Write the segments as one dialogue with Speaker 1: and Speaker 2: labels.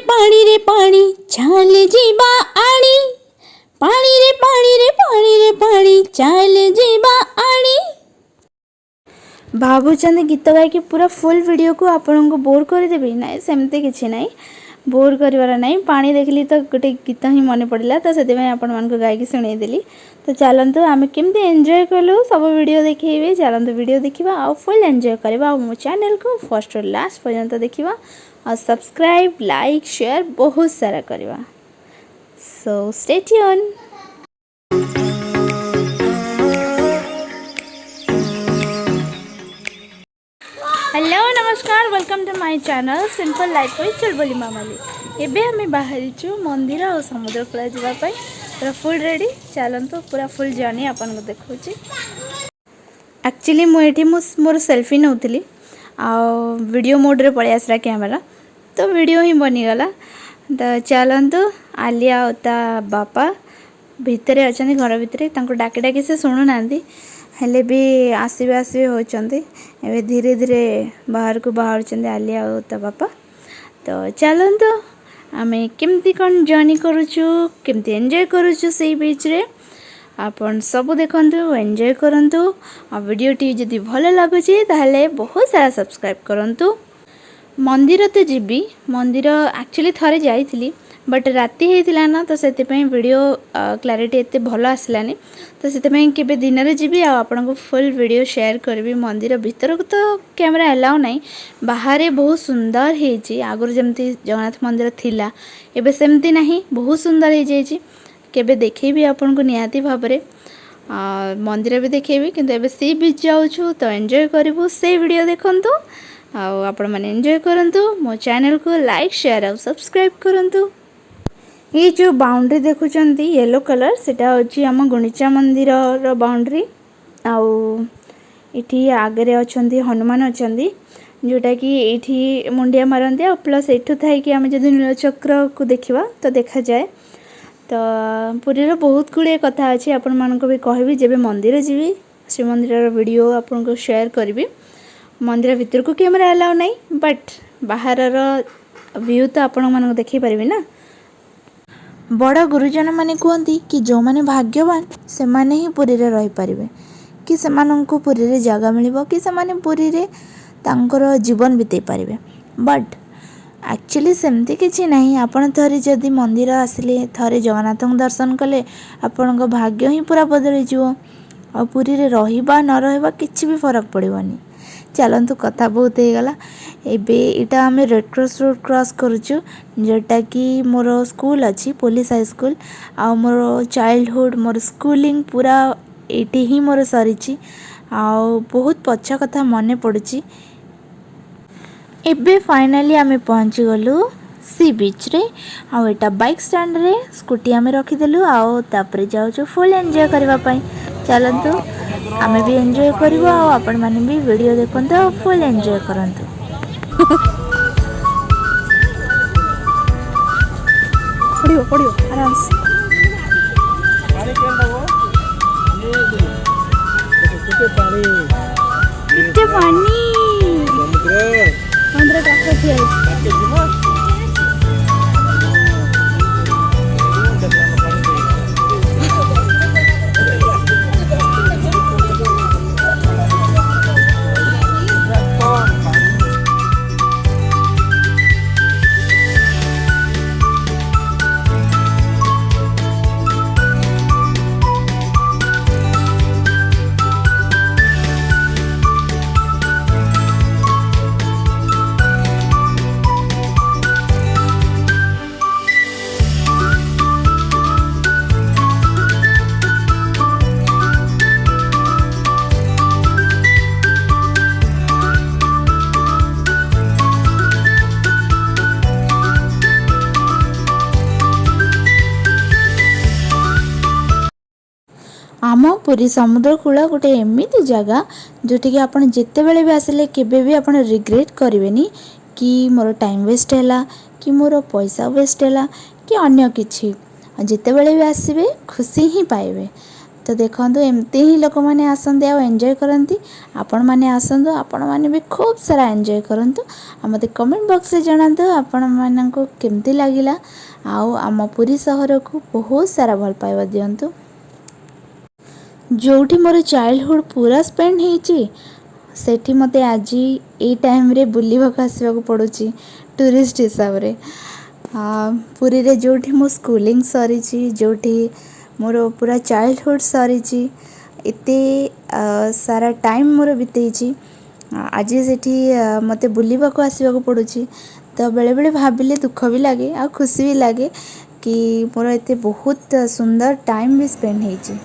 Speaker 1: पानी चाल जीवा आनी पानी रे पानी चाल जीवा आनी। भावुं गीत गायकी पूरा फुल वीडियो को आपन को बोर करदेवी ना, सेमती किसी ना बोर कर ना। पानी देखली तो गोटे गीत ही मन पड़ा तो से आपण मान गायकी शुणेदेली। तो चलतु आम केमती एंजॉय कलु सब वीडियो देखिए। चलतु वीडियो देखा आ फुल एंजॉय करवा। मो चैनल को फर्स्ट और लास्ट पर्यंत देखा और सब्सक्राइब लाइक शेयर बहुत सारा करवा। So stay tune. हेलो नमस्कार, welcome to my channel simple life with चुलबुली मामाली। एबे हमें बाहरी मंदिर और समुद्र कूल जावाई पूरा फुल रेडी। चलतु पूरा फुल जर्नी आपन को देखुची। एक्चुअली मुझे मोर सेल्फी नौली आ वीडियो मोड रे पड़े आसला कैमरा, तो वीडियो ही बनीगला। तो चलतु आलिया और ता बापा भितर अच्छा घर भितर डाकी डाकी से शुणु ना हेले भी आसवे आसवे होचंदी। एबे धीरे धीरे बाहर को बाहर आलिया और ता बापा। तो चलतु आमे केमती कौन जर्नी करुचु केमती एंजॉय करुचु से बीच रे आपन सब देखंतु एंजॉय करंतु। आ वीडियो टी जदि भल लागुची ताहले बहुत सारा सब्सक्राइब करंतु। मंदिर तो जीबी, मंदिर एक्चुअली थरे जाइथिली बट राति होता ना, तो से वीडियो क्लारिटी एते भल आसलानी। तो से केबे दिन रे जीबी आ आपन को फुल वीडियो शेयर करबी। मंदिर भीतर को तो कैमरा अलाउ नहीं, बाहर बहुत सुंदर है। आगुर जमती जगन्नाथ मंदिर थिला एबे सेमती नहीं, बहुत सुंदर हो जाइए। केबे देखेबी आपन को निहाती भाबरे मंदिर भी देखेबी। किंतु एबे सी बीच जाउछु तो एंजॉय करिवु। से वीडियो देखंतु आ आपण माने एंजॉय करंतु। मो चैनल को लाइक शेयर और सब्सक्राइब करंतु। ये जो बाउंड्री देखुचंती येलो कलर सेटा होची आम गुंडीचा मंदिर रो बाउंड्री। आउ इठी आगे अछंती हनुमान अछंती जोटा कि एठी मुंडिया मारंती आ प्लस एठु थाई कि आम जदि नीलचक्र को देखिबा तो देखा जाए। तो पुरी रो बहुत गुड़े कथा अछि, आपण मानको भी कहबी जेबे मंदिर जीवी श्री मंदिर रो वीडियो आपण को शेयर करबी। मंदिर भीतर को कैमरा अलाउ नहीं, बट बाहर रो व्यू तो आपण मानको देखि परबी ना। बड़ गुरुजन माने कहती कि जो माने भाग्यवान से माने ही पुरी रे रही पारिबे, कि से माननको पुरी रे जगह मिलिबो, कि से माने पुरी रे तांकर जीवन बिताई पारिबे। बट एक्चुअली सेमती किछि नहीं। आपण थरे जदि मंदिर आसिले थरे जगन्नाथ दर्शन कले आपण भाग्य ही पूरा बदली जीवो। आ पुरी रे रहिबा न रहिबा किछि भी फरक पड़िबनी। चलतु कथा बहुत हो गला। एबे इटा आमे रेड क्रॉस रोड क्रॉस करूछु, जोटा कि मोर स्कूल अच्छी पुलिस हाई स्कूल। आ मोर चाइल्डहुड मोर स्कूलिंग पूरा एटी ही मोर सरीची। आ बहुत पछा कथा मने पड़ुची। एबे फाइनली आमे पहुंची गलु सी बीच रे। आ एटा बाइक स्टैंड रे स्कूटी आमे रखी देलु। आ तापरे जाउछु फुल एंजॉय करबा पई। चलंतु आमे भी एंजॉय करबो आ आपण माने भी वीडियो देखंतु आ फुल एंजॉय करंतु। पड़ियो पड़ियो आराम से। पानी केन दबो ये दे देखो पानी इत्ते पानी समुद्र का कथि है। आम पुरी समुद्र कूल गोटे एमती जगह जोटि आपड़ जिते बड़े भी आसिले केबे भी आपड़ रिग्रेट करेंगे कि मोर टाइम वेस्ट है कि मोर पैसा वेस्ट है कि अन्य किछि। जिते बड़े भी आसबे खुशी ही पाइबे। तो देखो एमती ही लोक मैंने आसते एंजॉय करती। आपण मैंने आसतु आपण मैंने भी खूब सारा एंजॉय करूँ। मत कमेंट बॉक्स रे जनातु आपण मानक केमती लगिला। आम पुरी सहर को बहुत सारा भल पाइबा दियंतु। जोठी मोर चाइल्डहुड पूरा स्पेंड होती सेठी मते आज ये टाइम रे बुलिबाक आसवाक पड़ुची टूरिस्ट हिसाब रे। पुरी रे जोठी मो स्कूलिंग सरी जोठी मोर पूरा चाइल्डहुड सरी एते सारा टाइम मोर बितेची आज सेठी मते बुलिबाक आसवाक पड़ुची। तो बेले बेले भाबिले दुख भी लगे आ खुशी भी लगे कि मोर एते बहुत सुंदर टाइम भी स्पेंड होती।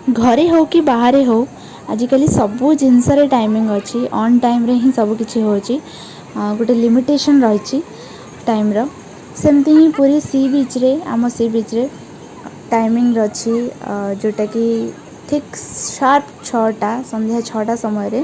Speaker 1: घरे हो कि बाहर हो आजिकल सबू जिनसर टाइमिंग अच्छी ऑन टाइम रे ही सब किछि होची। गोटे लिमिटेशन रही टाइम रो सेमती ही पूरी सी बीच रे आम सी बीच रे टाइमिंग अच्छी जोटा कि ठीक शार्प 6टा संध्या 6टा समय रे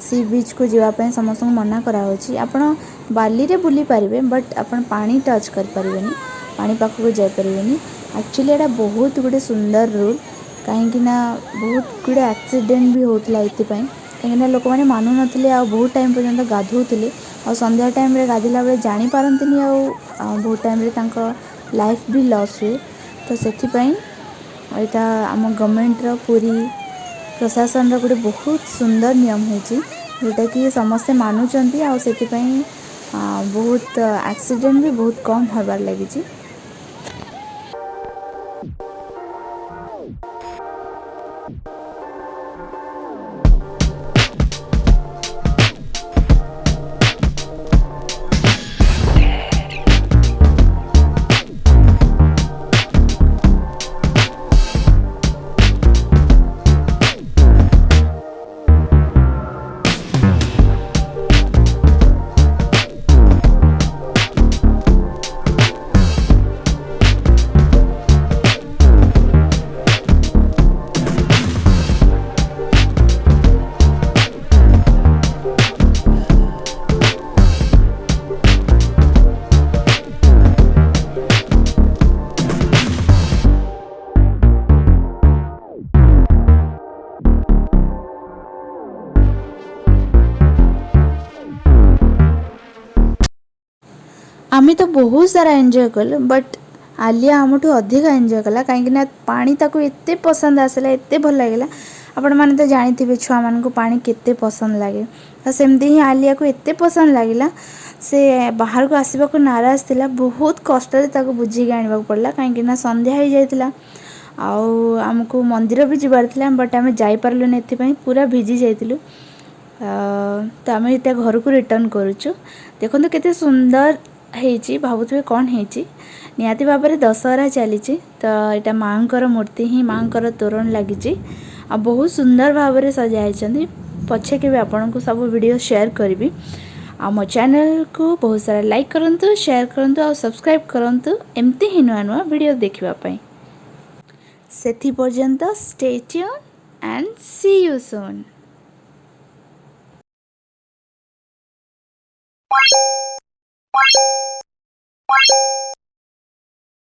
Speaker 1: सी बीच को जीवाई समस्त मना कराई। आपण बाली रे बुली पारिबे बट आपण पानी टच कर पारिबेनी पानी पाख को जाई पारिबेनी। एक्चुअली एटा बहुत गुटे सुंदर रूल कहीं बहुत गुड़े एक्सीडेंट भी होता ये कहीं लोक मैंने मानु नथिले आ बहुत टाइम पर्यंत गाधोले आ संध्या टाइम रे गाधला बेले जानी पारंतनी आ बहुत टाइम रे तांको लाइफ भी लॉस हुए। तो सेथि पई एटा आम गवर्नमेंट रो पूरी प्रशासन रो गोटे बहुत सुंदर नियम होची जोटा कि समस्ते मानुचंती आ सेथि पई बहुत एक्सीडेंट भी बहुत कम होबार लगी। आम तो बहुत सारा एंजॉय कल बट आलिया आमठू अधिक एंजॉय कला कहीं पानी ताको एते पसंद आसला एते भल लगे। आपण मैंने तो जानी छुआ मान को पानी केते पसंद लगे तो सेमती ही आलिया को एते पसंद लगिला से बाहर को आसवा को नाराज थिला बहुत कष्ट ताको बुझी आने पड़ला कहीं संध्या हो जाइतिला आमको मंदिर भी जीवार थिला बट आम जाई पारलुनी एथि पूरा भिजी जाइतिलु। तो आम इटा घर को रिटर्न करूचु देखो केते सुंदर हेची भावुथे कौन हेची निहाती भाव में दशहरा चली तो यहाँ माँकर मूर्ति ही माँकर तोरण लगी बहुत सुंदर भाव में सजाई पछे के भी आपन को सब वीडियो शेयर करी आम चैनल को बहुत सारा लाइक करंतु, शेयर करंतु और सब्सक्राइब करंतु एमती ही नुआ नुआ वीडियो देखिबा पई। सेथि पर्यंत stay tune and see you soon.